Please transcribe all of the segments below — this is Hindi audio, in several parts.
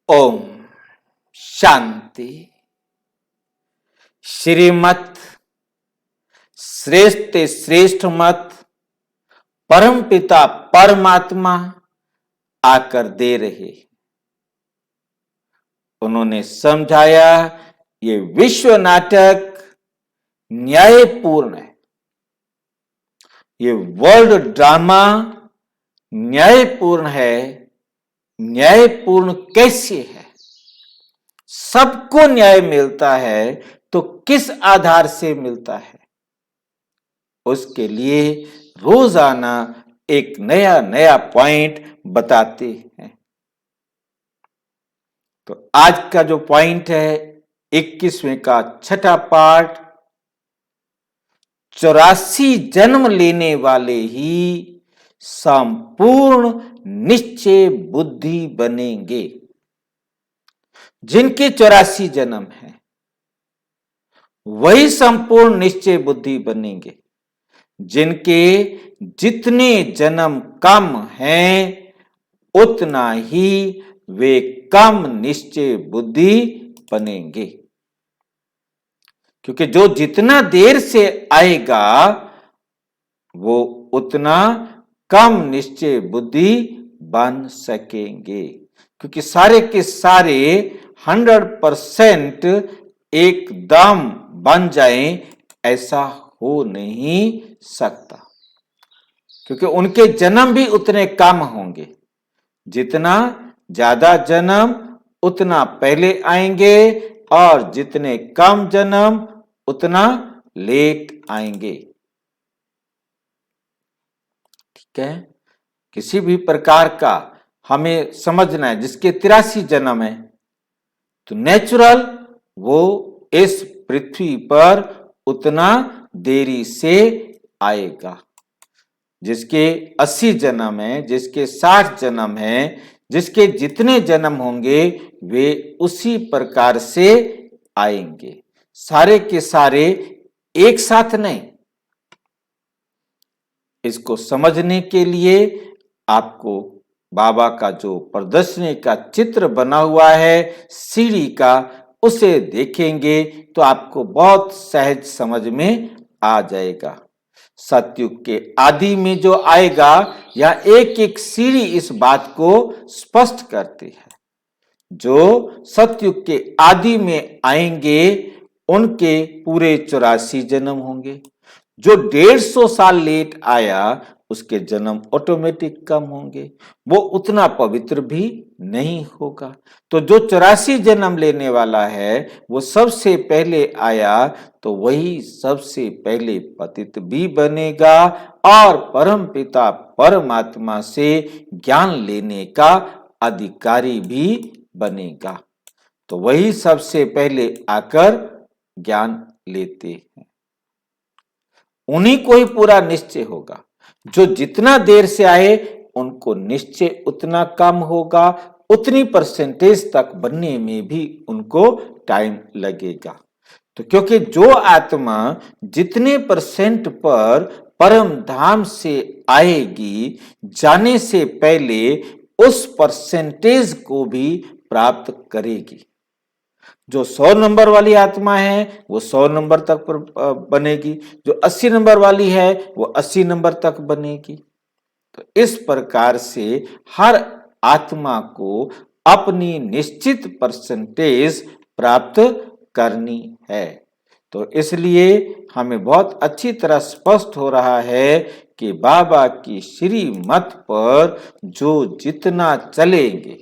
ओम शांति। श्रीमत श्रेष्ठ श्रेष्ठ मत परम पिता परमात्मा आकर दे रहे। उन्होंने समझाया ये विश्व नाटक न्यायपूर्ण है। ये वर्ल्ड ड्रामा न्यायपूर्ण है। न्यायपूर्ण कैसे है? सबको न्याय मिलता है तो किस आधार से मिलता है? उसके लिए रोजाना एक नया नया पॉइंट बताते हैं। तो आज का जो पॉइंट है 21वें का छठा पार्ट, 84 जन्म लेने वाले ही संपूर्ण निश्चय बुद्धि बनेंगे। जिनके 84 जन्म हैं वही संपूर्ण निश्चय बुद्धि बनेंगे। जिनके जितने जन्म कम हैं उतना ही वे कम निश्चय बुद्धि बनेंगे। क्योंकि जो जितना देर से आएगा वो उतना कम निश्चय बुद्धि बन सकेंगे। क्योंकि सारे के सारे 100% एकदम बन जाएं ऐसा हो नहीं सकता। क्योंकि उनके जन्म भी उतने कम होंगे। जितना ज्यादा जन्म उतना पहले आएंगे और जितने कम जन्म उतना लेट आएंगे। ठीक है, किसी भी प्रकार का हमें समझना है। जिसके 83 जन्म है तो नेचुरल वो इस पृथ्वी पर उतना देरी से आएगा। जिसके 80 जन्म है, जिसके 60 जन्म है, जिसके जितने जन्म होंगे वे उसी प्रकार से आएंगे। सारे के सारे एक साथ नहीं। इसको समझने के लिए आपको बाबा का जो प्रदर्शनी का चित्र बना हुआ है सीढ़ी का, उसे देखेंगे तो आपको बहुत सहज समझ में आ जाएगा। सतयुग के आदि में जो आएगा या एक एक सीढ़ी इस बात को स्पष्ट करती है। जो सतयुग के आदि में आएंगे उनके पूरे 84 जन्म होंगे। जो 150 साल लेट आया उसके जन्म ऑटोमेटिक कम होंगे। वो उतना पवित्र भी नहीं होगा। तो जो 84 जन्म लेने वाला है वो सबसे पहले आया तो वही सबसे पहले पतित भी बनेगा और परम पिता परमात्मा से ज्ञान लेने का अधिकारी भी बनेगा। तो वही सबसे पहले आकर ज्ञान लेते हैं। उन्हीं को ही पूरा निश्चय होगा। जो जितना देर से आए उनको निश्चय उतना कम होगा। उतनी परसेंटेज तक बनने में भी उनको टाइम लगेगा। तो क्योंकि जो आत्मा जितने परसेंट पर परम धाम से आएगी जाने से पहले उस परसेंटेज को भी प्राप्त करेगी। जो 100 नंबर वाली आत्मा है वो 100 नंबर तक बनेगी। जो 80 नंबर वाली है वो 80 नंबर तक बनेगी। तो इस प्रकार से हर आत्मा को अपनी निश्चित परसेंटेज प्राप्त करनी है। तो इसलिए हमें बहुत अच्छी तरह स्पष्ट हो रहा है कि बाबा की श्रीमत पर जो जितना चलेंगे,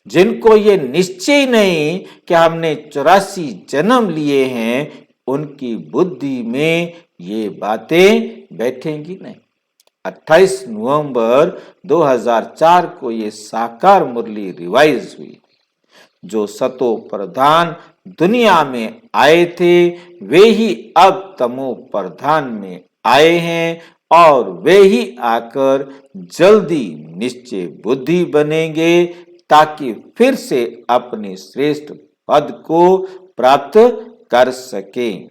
जिनको ये निश्चय नहीं कि हमने 84 जन्म लिए हैं, उनकी बुद्धि में ये बातें बैठेंगी नहीं। 28 नवंबर 2004 को ये साकार मुरली रिवाइज हुई। जो सतो प्रधान दुनिया में आए थे वे ही अब तमो प्रधान में आए हैं और वे ही आकर जल्दी निश्चय बुद्धि बनेंगे ताकि फिर से अपने श्रेष्ठ पद को प्राप्त कर सकें।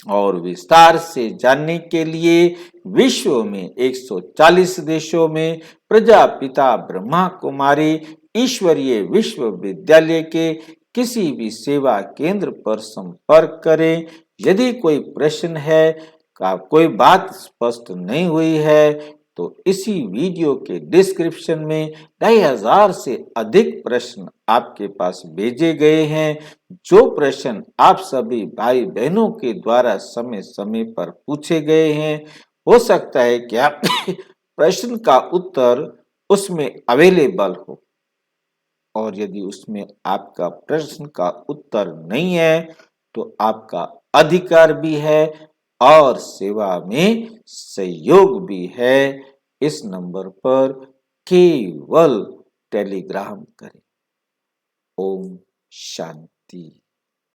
और विस्तार से जानने के लिए विश्व में 140 देशों में प्रजापिता ब्रह्मा कुमारी ईश्वरीय विश्वविद्यालय के किसी भी सेवा केंद्र पर संपर्क करें। यदि कोई प्रश्न है, कोई बात स्पष्ट नहीं हुई है, तो इसी वीडियो के डिस्क्रिप्शन में 2500 से अधिक प्रश्न आपके पास भेजे गए हैं। जो प्रश्न आप सभी भाई बहनों के द्वारा समय समय पर पूछे गए हैं, हो सकता है कि आपके प्रश्न का उत्तर उसमें अवेलेबल हो, और यदि उसमें आपका प्रश्न का उत्तर नहीं है तो आपका अधिकार भी है और सेवा में सहयोग भी है। इस नंबर पर केवल टेलीग्राम करें। ओम शांति।